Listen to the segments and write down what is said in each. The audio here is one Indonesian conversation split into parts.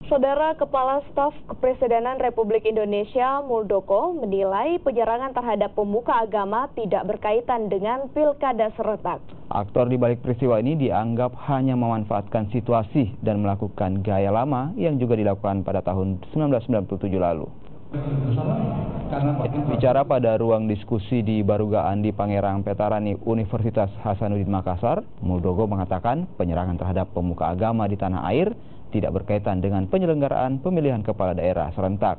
Saudara Kepala Staf Kepresidenan Republik Indonesia Muldoko menilai penyerangan terhadap pemuka agama tidak berkaitan dengan pilkada serentak. Aktor di balik peristiwa ini dianggap hanya memanfaatkan situasi dan melakukan gaya lama yang juga dilakukan pada tahun 1997 lalu. Bicara pada ruang diskusi di Barugaan di Pangerang Petarani Universitas Hasanuddin Makassar, Muldoko mengatakan penyerangan terhadap pemuka agama di tanah air tidak berkaitan dengan penyelenggaraan pemilihan kepala daerah serentak.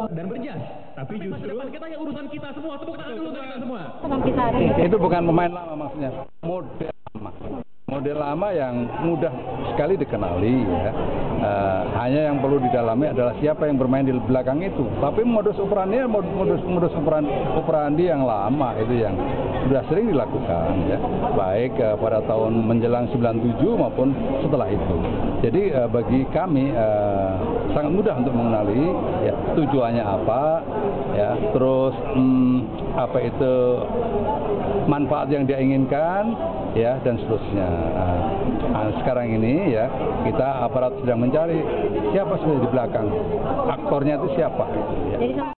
Dan berjas, tapi justru depan kita yang urusan kita semua, tepuk tangan dulu kita semua. Itu bukan pemain lama maksudnya, model lama. Model lama yang mudah sekali dikenali ya. Hanya yang perlu didalami adalah siapa yang bermain di belakang itu. Tapi modus operandi yang lama itu yang sudah sering dilakukan ya. Baik pada tahun menjelang 97 maupun setelah itu. Jadi bagi kami sangat mudah untuk mengenali ya, tujuannya apa ya, terus apa itu manfaat yang dia inginkan ya, dan seterusnya. Sekarang ini ya kita aparat sedang mencari siapa sebenarnya di belakang, aktornya itu siapa. Ya.